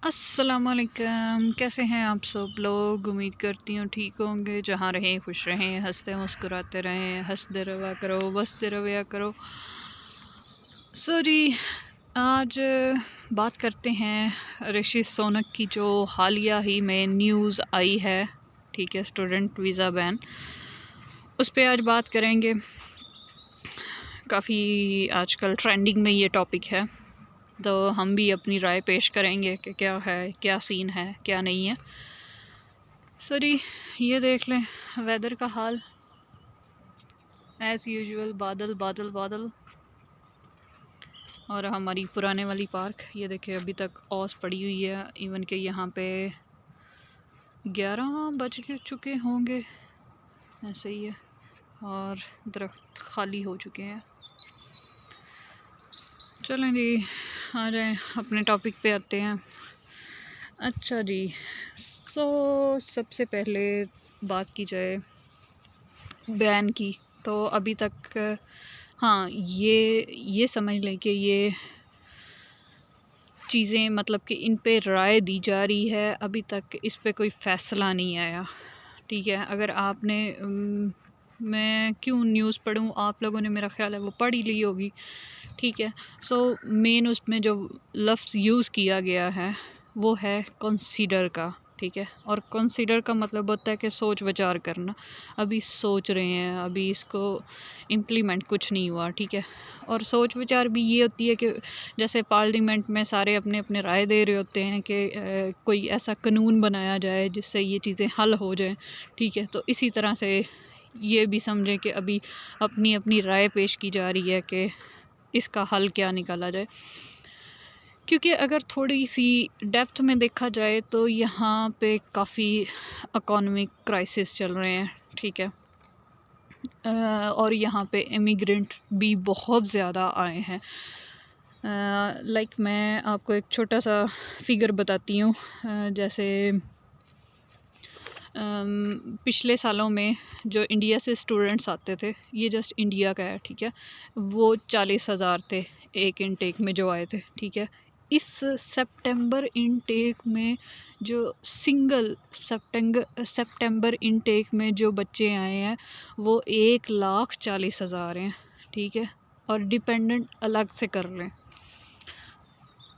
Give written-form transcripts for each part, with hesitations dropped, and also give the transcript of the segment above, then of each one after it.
अस्सलामुअलैकुम, कैसे हैं आप सब लोग। उम्मीद करती हूँ ठीक होंगे। जहाँ रहें खुश रहें, हंसते मुस्कुराते रहें, हंसते रहा करो, बसते रहा करो। जी, आज बात करते हैं ऋषि सोनक की जो हालिया ही में न्यूज़ आई है। ठीक है, स्टूडेंट वीज़ा बैन, उस पर आज बात करेंगे। काफ़ी आजकल ट्रेंडिंग में ये टॉपिक है, तो हम भी अपनी राय पेश करेंगे कि क्या है, क्या सीन है, क्या नहीं है। सॉरी, ये देख लें वेदर का हाल, एज़ यूजुअल बादल बादल बादल। और हमारी पुराने वाली पार्क, ये देखें अभी तक ओस पड़ी हुई है। इवन के यहाँ पे 11 बज के चुके होंगे, ऐसे ही है, और दरख्त खाली हो चुके हैं। चलें जी, आ जाएं, अपने टॉपिक पे आते हैं। अच्छा जी, सबसे पहले बात की जाए बैन की, तो अभी तक हाँ, ये समझ लें कि ये चीज़ें मतलब कि इन पे राय दी जा रही है। अभी तक इस पे कोई फ़ैसला नहीं आया। ठीक है, अगर आपने मैं क्यों न्यूज़ पढ़ूँ, आप लोगों ने मेरा ख़्याल है वो पढ़ ही ली होगी। ठीक है, मेन उसमें जो लफ्ज़ यूज़ किया गया है वो है कंसीडर का। ठीक है, और कंसीडर का मतलब होता है कि सोच विचार करना। अभी सोच रहे हैं, अभी इसको इम्प्लीमेंट कुछ नहीं हुआ। ठीक है, और सोच विचार भी ये होती है कि जैसे पार्लियामेंट में सारे अपने अपने राय दे रहे होते हैं कि कोई ऐसा कानून बनाया जाए जिससे ये चीज़ें हल हो जाएं। ठीक है, तो इसी तरह से ये भी समझें कि अभी अपनी अपनी राय पेश की जा रही है कि इसका हल क्या निकाला जाए। क्योंकि अगर थोड़ी सी डेप्थ में देखा जाए तो यहाँ पे काफ़ी इकोनॉमिक क्राइसिस चल रहे हैं। ठीक है, और यहाँ पे इमिग्रेंट भी बहुत ज़्यादा आए हैं। मैं आपको एक छोटा सा फिगर बताती हूँ। जैसे पिछले सालों में जो इंडिया से स्टूडेंट्स आते थे, ये जस्ट इंडिया का है। ठीक है, वो 40,000 थे एक इनटेक में जो आए थे। ठीक है, इस सितंबर इनटेक में जो सितंबर इनटेक में जो बच्चे आए हैं वो 1,40,000 हैं। ठीक है, और डिपेंडेंट अलग से कर रहे हैं।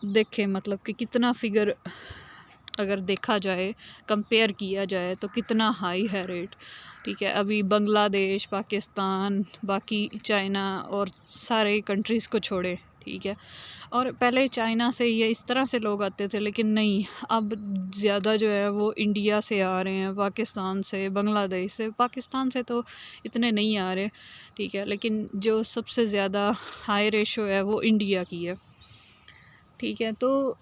देखें मतलब कि कितना फिगर अगर देखा जाए, कंपेयर किया जाए तो कितना हाई है रेट। ठीक है, अभी बांग्लादेश, पाकिस्तान, बाकी चाइना और सारे कंट्रीज़ को छोड़े। ठीक है, और पहले चाइना से या इस तरह से लोग आते थे, लेकिन नहीं, अब ज़्यादा जो है वो इंडिया से आ रहे हैं, पाकिस्तान से, बांग्लादेश से। पाकिस्तान से तो इतने नहीं आ रहे। ठीक है, लेकिन जो सबसे ज़्यादा हाई रेशो है वो इंडिया की है। ठीक है, तो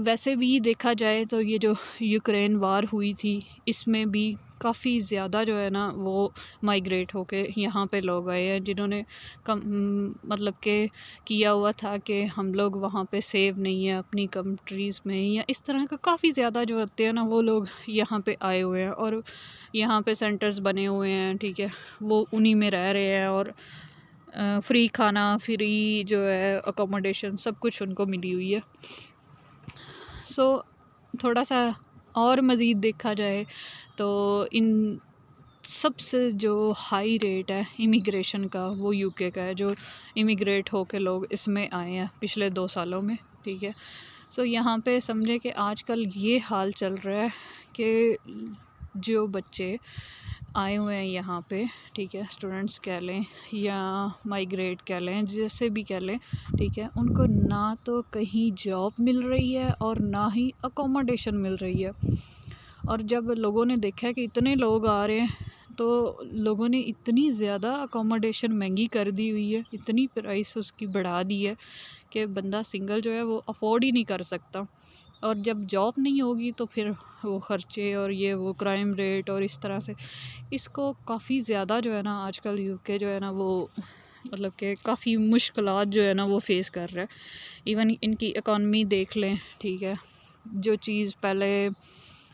वैसे भी देखा जाए तो ये जो यूक्रेन वार हुई थी, इसमें भी काफ़ी ज़्यादा जो है ना वो माइग्रेट होके यहाँ पे लोग आए हैं, जिन्होंने मतलब के किया हुआ था कि हम लोग वहाँ पे सेव नहीं है अपनी कंट्रीज़ में, या इस तरह का काफ़ी ज़्यादा जो होते हैं ना वो लोग यहाँ पे आए हुए हैं और यहाँ पे सेंटर्स बने हुए हैं। ठीक है, वो उन्हीं में रह रहे हैं और फ्री खाना, फ्री जो है अकोमोडेशन, सब कुछ उनको मिली हुई है। थोड़ा सा और मज़ीद देखा जाए तो इन सबसे जो हाई रेट है इमिग्रेशन का वो यूके का है, जो इमिग्रेट होके लोग इसमें आए हैं पिछले 2 सालों में। ठीक है, यहाँ पे समझे कि आजकल ये हाल चल रहा है कि जो बच्चे आए हुए हैं यहाँ पे, ठीक है, स्टूडेंट्स कह लें या माइग्रेट कह लें, जैसे भी कह लें, ठीक है, उनको ना तो कहीं जॉब मिल रही है और ना ही अकोमोडेशन मिल रही है। और जब लोगों ने देखा है कि इतने लोग आ रहे हैं तो लोगों ने इतनी ज़्यादा अकोमोडेशन महंगी कर दी हुई है, इतनी प्राइस उसकी बढ़ा दी है कि बंदा सिंगल जो है वो अफोर्ड ही नहीं कर सकता। और जब जॉब नहीं होगी तो फिर वो ख़र्चे और ये वो क्राइम रेट और इस तरह से इसको काफ़ी ज़्यादा जो है ना आजकल यूके जो है ना वो मतलब कि काफ़ी मुश्किलात जो है ना वो फेस कर रहा है। इवन इनकी इकॉनमी देख लें। ठीक है, जो चीज़ पहले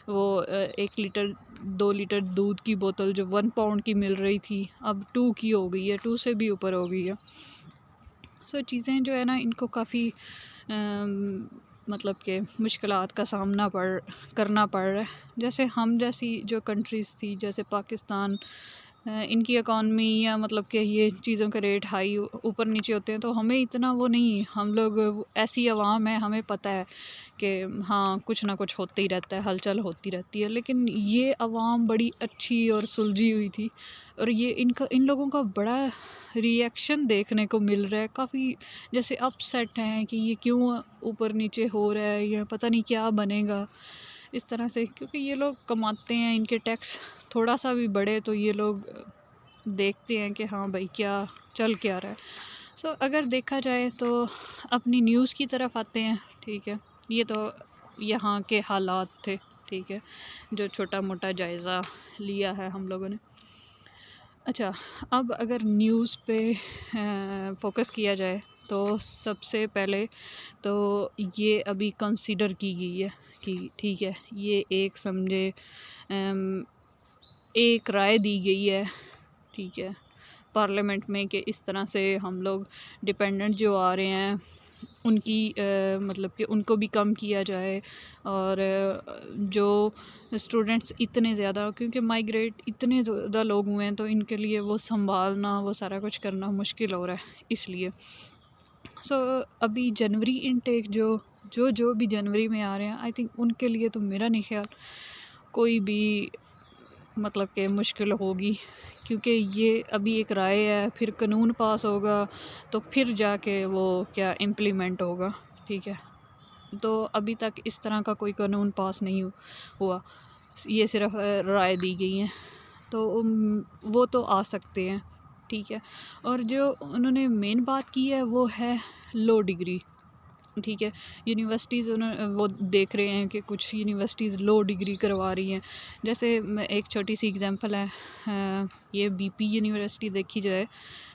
वो 1 लीटर 2 लीटर दूध की बोतल जो 1 पाउंड की मिल रही थी, अब 2 की हो गई है, 2 से भी ऊपर हो गई है। चीज़ें जो है ना इनको काफ़ी मतलब कि मुश्किलात का सामना करना पड़ रहा है। जैसे हम जैसी जो कंट्रीज़ थी, जैसे पाकिस्तान, इनकी इकॉनमी या मतलब कि ये चीज़ों के रेट हाई ऊपर नीचे होते हैं, तो हमें इतना वो नहीं, हम लोग ऐसी आवाम है, हमें पता है कि हाँ कुछ ना कुछ होते ही रहता है, हलचल होती रहती है। लेकिन ये आवाम बड़ी अच्छी और सुलझी हुई थी, और ये इन लोगों का बड़ा रिएक्शन देखने को मिल रहा है, काफ़ी जैसे अपसेट हैं कि ये क्यों ऊपर नीचे हो रहा है, या पता नहीं क्या बनेगा इस तरह से। क्योंकि ये लोग कमाते हैं, इनके टैक्स थोड़ा सा भी बढ़े तो ये लोग देखते हैं कि हाँ भाई क्या चल क्या रहा है। सो अगर देखा जाए तो अपनी न्यूज़ की तरफ आते हैं। ठीक है, ये तो यहाँ के हालात थे, ठीक है, जो छोटा मोटा जायज़ा लिया है हम लोगों ने। अच्छा, अब अगर न्यूज़ पे फोकस किया जाए तो सबसे पहले तो ये अभी कंसीडर की गई है कि ठीक है, ये एक समझे एक राय दी गई है, ठीक है, पार्लियामेंट में, कि इस तरह से हम लोग डिपेंडेंट जो आ रहे हैं उनकी मतलब कि उनको भी कम किया जाए। और जो स्टूडेंट्स इतने ज़्यादा, क्योंकि माइग्रेट इतने ज़्यादा लोग हुए हैं, तो इनके लिए वो संभालना, वो सारा कुछ करना मुश्किल हो रहा है इसलिए। सो अभी जनवरी इनटेक जो भी जनवरी में आ रहे हैं, आई थिंक उनके लिए तो मेरा नहीं ख्याल कोई भी मतलब कि मुश्किल होगी, क्योंकि ये अभी एक राय है, फिर कानून पास होगा तो फिर जाके वो क्या इम्प्लीमेंट होगा। ठीक है, तो अभी तक इस तरह का कोई कानून पास नहीं हुआ, ये सिर्फ राय दी गई है, तो वो तो आ सकते हैं। ठीक है, और जो उन्होंने मेन बात की है वो है लो डिग्री। ठीक है, यूनिवर्सिटीज़ वो देख रहे हैं कि कुछ यूनिवर्सिटीज़ लो डिग्री करवा रही हैं। जैसे मैं एक छोटी सी एग्जांपल है, ये बीपी यूनिवर्सिटी देखी जाए,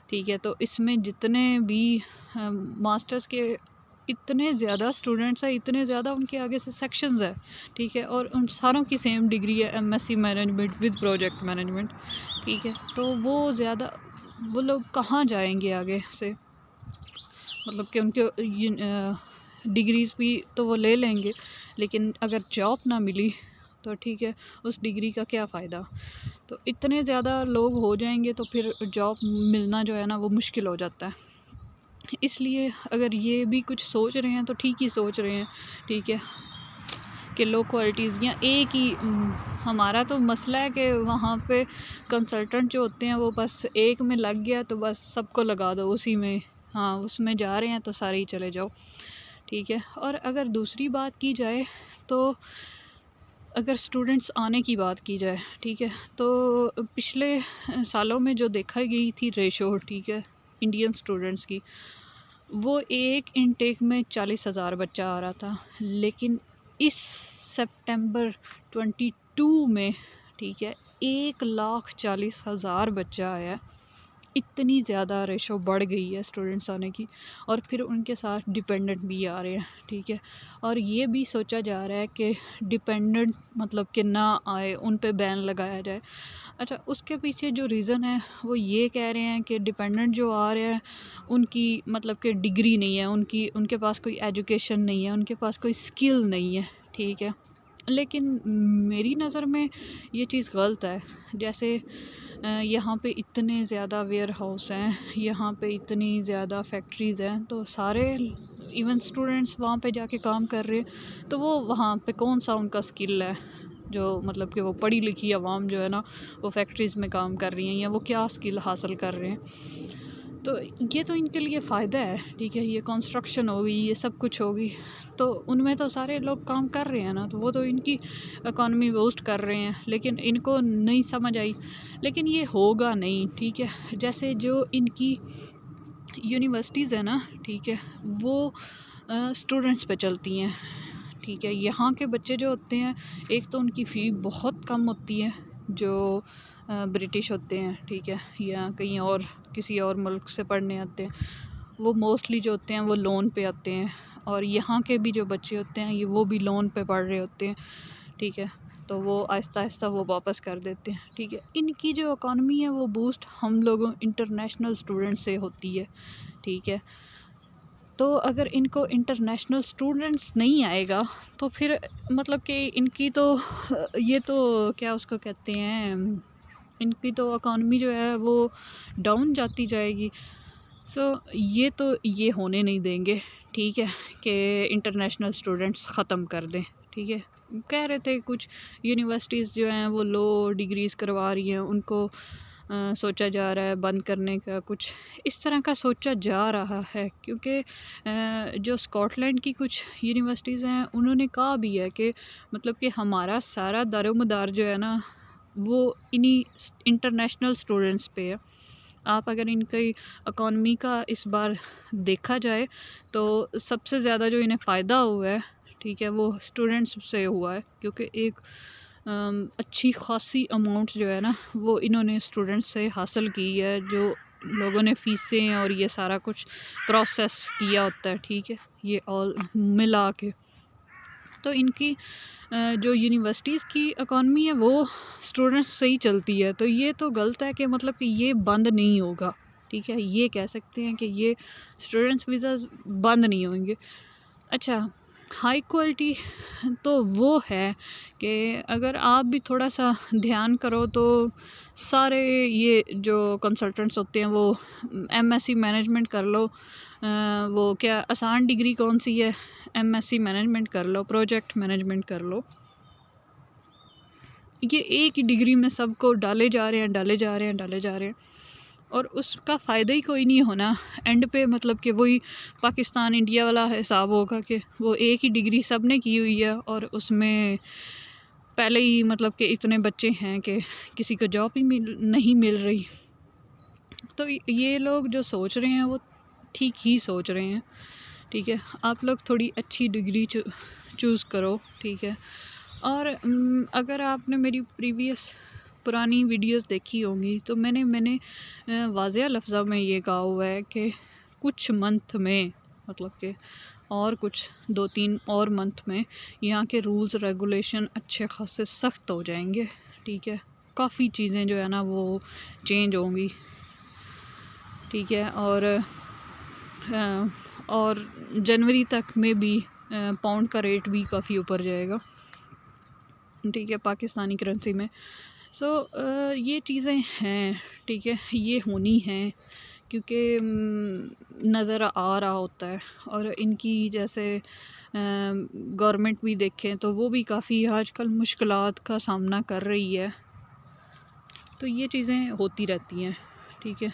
ठीक है, तो इसमें जितने भी मास्टर्स के इतने ज़्यादा स्टूडेंट्स हैं, इतने ज़्यादा उनके आगे से सेक्शंस है, ठीक है, और उन सारों की सेम डिग्री है, MSc management with project management. ठीक है, तो वो ज़्यादा वो लोग कहाँ जाएंगे आगे से, मतलब कि उनके डिग्रीज़ भी तो वो ले लेंगे, लेकिन अगर जॉब ना मिली तो ठीक है, उस डिग्री का क्या फ़ायदा। तो इतने ज़्यादा लोग हो जाएंगे तो फिर जॉब मिलना जो है ना वो मुश्किल हो जाता है। इसलिए अगर ये भी कुछ सोच रहे हैं तो ठीक ही सोच रहे हैं, ठीक है, कि लो क्वालिटीज़ या एक ही हमारा तो मसला है कि वहाँ पे कंसल्टेंट जो होते हैं वो बस एक में लग गया तो बस सबको लगा दो उसी में, हाँ उसमें जा रहे हैं तो सारे ही चले जाओ। ठीक है, और अगर दूसरी बात की जाए तो अगर स्टूडेंट्स आने की बात की जाए, ठीक है, तो पिछले सालों में जो देखा गई थी रेशो, ठीक है, इंडियन स्टूडेंट्स की, वो एक इनटेक में 40,000 बच्चा आ रहा था, लेकिन इस सितंबर 22 में, ठीक है, 1,40,000 बच्चा आया। इतनी ज़्यादा रेशो बढ़ गई है स्टूडेंट्स आने की, और फिर उनके साथ डिपेंडेंट भी आ रहे हैं। ठीक है, और ये भी सोचा जा रहा है कि डिपेंडेंट मतलब कि ना आए, उन पे बैन लगाया जाए। अच्छा, उसके पीछे जो रीज़न है वो ये कह रहे हैं कि डिपेंडेंट जो आ रहे हैं उनकी मतलब कि डिग्री नहीं है, उनके पास कोई एजुकेशन नहीं है, उनके पास कोई स्किल नहीं है। ठीक है, लेकिन मेरी नज़र में ये चीज़ गलत है। जैसे यहाँ पे इतने ज़्यादा वेयर हाउस हैं, यहाँ पे इतनी ज़्यादा फैक्ट्रीज़ हैं, तो सारे इवन स्टूडेंट्स वहाँ पे जाके काम कर रहे हैं, तो वो वहाँ पे कौन सा उनका स्किल है, जो मतलब कि वो पढ़ी लिखी आवाम जो है ना वो फैक्ट्रीज़ में काम कर रही हैं, या वो क्या स्किल हासिल कर रहे हैं। तो ये तो इनके लिए फ़ायदा है। ठीक है, ये कंस्ट्रक्शन होगी, ये सब कुछ होगी, तो उनमें तो सारे लोग काम कर रहे हैं ना, तो वो तो इनकी इकॉनमी बूस्ट कर रहे हैं, लेकिन इनको नहीं समझ आई। लेकिन ये होगा नहीं। ठीक है, जैसे जो इनकी यूनिवर्सिटीज़ है ना, ठीक है, वो स्टूडेंट्स पे चलती हैं। ठीक है, यहाँ के बच्चे जो होते हैं, एक तो उनकी फ़ी बहुत कम होती है, जो ब्रिटिश होते हैं, ठीक है, या कहीं और किसी और मुल्क से पढ़ने आते हैं, वो मोस्टली जो होते हैं वो लोन पे आते हैं, और यहाँ के भी जो बच्चे होते हैं ये वो भी लोन पे पढ़ रहे होते हैं। ठीक है, तो वो आहिस्ता आहिस्ता वो वापस कर देते हैं। ठीक है, इनकी जो इकॉनमी है वो बूस्ट हम लोगों इंटरनेशनल स्टूडेंट से होती है। ठीक है, तो अगर इनको इंटरनेशनल स्टूडेंट्स नहीं आएगा तो फिर मतलब कि इनकी तो ये तो क्या उसको कहते हैं, इनकी तो इकॉनमी जो है वो डाउन जाती जाएगी। सो ये होने नहीं देंगे, ठीक है, कि इंटरनेशनल स्टूडेंट्स ख़त्म कर दें, ठीक है। कह रहे थे कुछ यूनिवर्सिटीज़ जो हैं वो लो डिग्रीज़ करवा रही हैं, उनको सोचा जा रहा है बंद करने का, कुछ इस तरह का सोचा जा रहा है। क्योंकि जो स्कॉटलैंड की कुछ यूनिवर्सिटीज़ हैं उन्होंने कहा भी है कि मतलब कि हमारा सारा दारोमदार जो है ना वो इन्हीं इंटरनेशनल स्टूडेंट्स पे है। आप अगर इनकी इकॉनमी का इस बार देखा जाए तो सबसे ज़्यादा जो इन्हें फ़ायदा हुआ है, ठीक है, वो स्टूडेंट्स से हुआ है। क्योंकि एक अच्छी खासी अमाउंट जो है ना वो इन्होंने स्टूडेंट से हासिल की है, जो लोगों ने फ़ीसें और ये सारा कुछ प्रोसेस किया होता है, ठीक है, ये ऑल मिला के। तो इनकी जो यूनिवर्सिटीज़ की इकॉनमी है वो स्टूडेंट्स से ही चलती है। तो ये तो गलत है कि मतलब कि ये बंद नहीं होगा, ठीक है, ये कह सकते हैं कि ये स्टूडेंट्स वीज़ाज़ बंद नहीं होंगे। अच्छा, हाई क्वालिटी तो वो है कि अगर आप भी थोड़ा सा ध्यान करो तो सारे ये जो कंसल्टेंट्स होते हैं वो एमएससी मैनेजमेंट कर लो, वो क्या आसान डिग्री कौन सी है, एमएससी मैनेजमेंट कर लो, प्रोजेक्ट मैनेजमेंट कर लो। ये एक ही डिग्री में सबको डाले जा रहे हैं और उसका फ़ायदा ही कोई नहीं होना एंड पे। मतलब कि वही पाकिस्तान इंडिया वाला हिसाब होगा कि वो एक ही डिग्री सब ने की हुई है और उसमें पहले ही मतलब कि इतने बच्चे हैं कि किसी को जॉब ही नहीं मिल रही। तो ये लोग जो सोच रहे हैं वो ठीक ही सोच रहे हैं, ठीक है। आप लोग थोड़ी अच्छी डिग्री चूज़ करो, ठीक है। और अगर आपने मेरी पुरानी वीडियोस देखी होंगी तो मैंने वाज़ेह लफ्ज़ों में ये कहा हुआ है कि कुछ मंथ में, मतलब कि और कुछ 2-3 और मंथ में यहाँ के रूल्स रेगुलेशन अच्छे खासे सख्त हो जाएंगे, ठीक है। काफ़ी चीज़ें जो है ना वो चेंज होंगी, ठीक है। और जनवरी तक में भी पाउंड का रेट भी काफ़ी ऊपर जाएगा, ठीक है, पाकिस्तानी करेंसी में। सो ये चीज़ें हैं, ठीक है, ये होनी हैं क्योंकि नज़र आ रहा होता है। और इनकी जैसे गवर्नमेंट भी देखें तो वो भी काफ़ी आजकल मुश्किलात का सामना कर रही है। तो ये चीज़ें होती रहती हैं, ठीक है।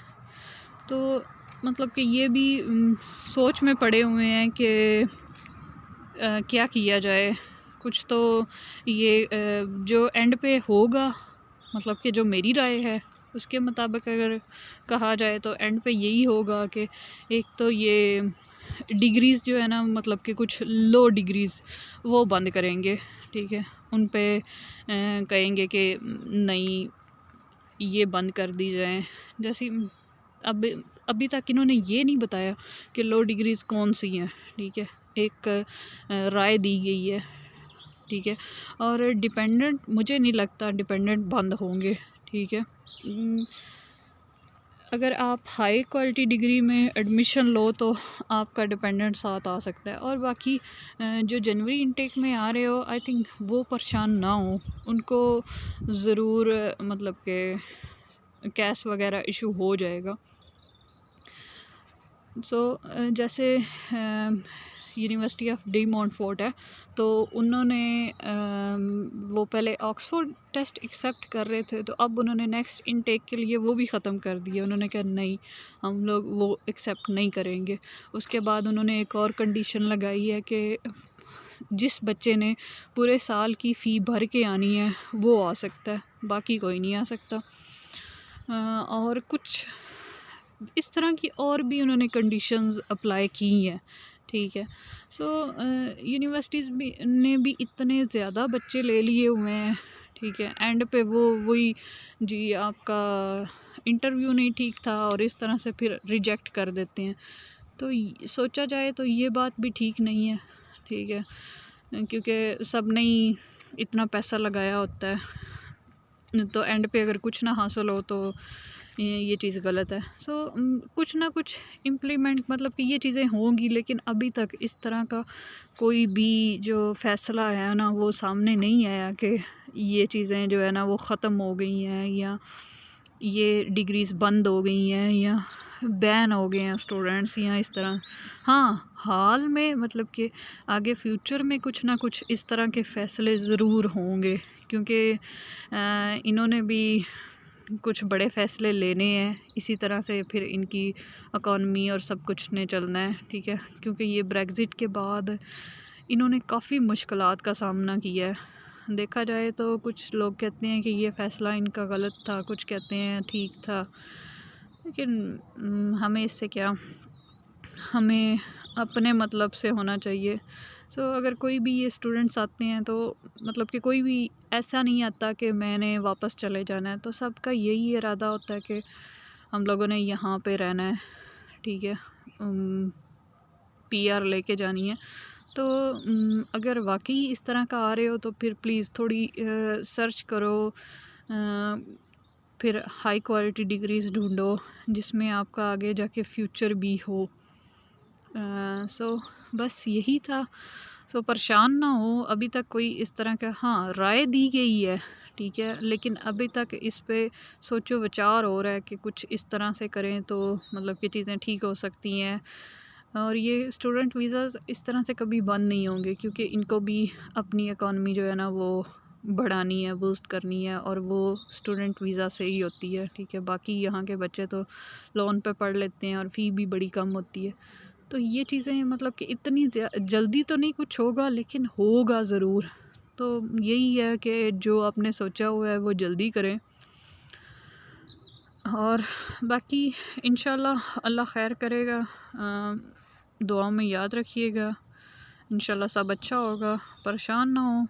तो मतलब कि ये भी सोच में पड़े हुए हैं कि क्या किया जाए। कुछ तो ये जो एंड पे होगा, मतलब कि जो मेरी राय है उसके मुताबिक अगर कहा जाए तो एंड पे यही होगा कि एक तो ये डिग्रीज़ जो है ना, मतलब कि कुछ लो डिग्रीज़ वो बंद करेंगे, ठीक है। उन पे कहेंगे कि नहीं ये बंद कर दी जाए। जैसे अब अभी तक इन्होंने ये नहीं बताया कि लो डिग्रीज़ कौन सी हैं, ठीक है। एक राय दी गई है, ठीक है। और डिपेंडेंट मुझे नहीं लगता डिपेंडेंट बंद होंगे, ठीक है। अगर आप हाई क्वालिटी डिग्री में एडमिशन लो तो आपका डिपेंडेंट साथ आ सकता है। और बाकी जो जनवरी इनटेक में आ रहे हो, आई थिंक वो परेशान ना हो, उनको ज़रूर मतलब कि कैश वगैरह इशू हो जाएगा। सो जैसे यूनिवर्सिटी ऑफ डी मॉन्टफोर्ट है तो उन्होंने वो पहले ऑक्सफोर्ड टेस्ट एक्सेप्ट कर रहे थे, तो अब उन्होंने नेक्स्ट इनटेक के लिए वो भी ख़त्म कर दिया। उन्होंने कहा नहीं, हम लोग वो एक्सेप्ट नहीं करेंगे। उसके बाद उन्होंने एक और कंडीशन लगाई है कि जिस बच्चे ने पूरे साल की फ़ी भर के आनी है वो आ सकता है, बाकी कोई नहीं आ सकता। और कुछ इस तरह की और भी उन्होंने कंडीशंस अप्लाई की हैं, ठीक है। सो यूनिवर्सिटीज़ भी ने भी इतने ज़्यादा बच्चे ले लिए हुए हैं, ठीक है। एंड पे वो वही जी आपका इंटरव्यू नहीं ठीक था और इस तरह से फिर रिजेक्ट कर देते हैं। तो सोचा जाए तो ये बात भी ठीक नहीं है, ठीक है, क्योंकि सब ने ही इतना पैसा लगाया होता है। तो एंड पे अगर कुछ ना हासिल हो तो ये चीज़ गलत है। सो कुछ ना कुछ इम्प्लीमेंट मतलब कि ये चीज़ें होंगी, लेकिन अभी तक इस तरह का कोई भी जो फ़ैसला है ना वो सामने नहीं आया कि ये चीज़ें जो है ना वो ख़त्म हो गई हैं, या ये डिग्रीज़ बंद हो गई हैं, या बैन हो गए हैं स्टूडेंट्स, या इस तरह। हाँ, हाल में मतलब कि आगे फ्यूचर में कुछ ना कुछ इस तरह के फ़ैसले ज़रूर होंगे, क्योंकि इन्होंने भी कुछ बड़े फ़ैसले लेने हैं। इसी तरह से फिर इनकी इकॉनमी और सब कुछ ने चलना है, ठीक है। क्योंकि ये ब्रेग्ज़िट के बाद इन्होंने काफ़ी मुश्किलात का सामना किया है। देखा जाए तो कुछ लोग कहते हैं कि ये फ़ैसला इनका गलत था, कुछ कहते हैं ठीक था, लेकिन हमें इससे क्या, हमें अपने मतलब से होना चाहिए। सो अगर कोई भी ये स्टूडेंट्स आते हैं तो मतलब कि कोई भी ऐसा नहीं आता कि मैंने वापस चले जाना है, तो सबका यही इरादा होता है कि हम लोगों ने यहाँ पे रहना है, ठीक है, पीआर लेके जानी है। तो अगर वाकई इस तरह का आ रहे हो तो फिर प्लीज़ थोड़ी सर्च करो, फिर हाई क्वालिटी डिग्रीज़ ढूंढो जिसमें आपका आगे जाके फ्यूचर भी हो। सो बस यही था। सो परेशान ना हो, अभी तक कोई इस तरह का, हाँ, राय दी गई है, ठीक है, लेकिन अभी तक इस पे सोचो विचार हो रहा है कि कुछ इस तरह से करें तो मतलब कि चीज़ें ठीक हो सकती हैं। और ये स्टूडेंट वीज़ाज़ इस तरह से कभी बंद नहीं होंगे, क्योंकि इनको भी अपनी इकॉनमी जो है ना वो बढ़ानी है, बूस्ट करनी है, और वो स्टूडेंट वीज़ा से ही होती है, ठीक है। बाकी यहाँ के बच्चे तो लोन पे पढ़ लेते हैं और फ़ी भी बड़ी कम होती है। तो ये चीज़ें मतलब कि इतनी जल्दी तो नहीं कुछ होगा, लेकिन होगा ज़रूर। तो यही है कि जो आपने सोचा हुआ है वो जल्दी करें, और बाकी इंशाल्लाह अल्लाह खैर करेगा। दुआ में याद रखिएगा, इंशाल्लाह सब अच्छा होगा, परेशान ना हो।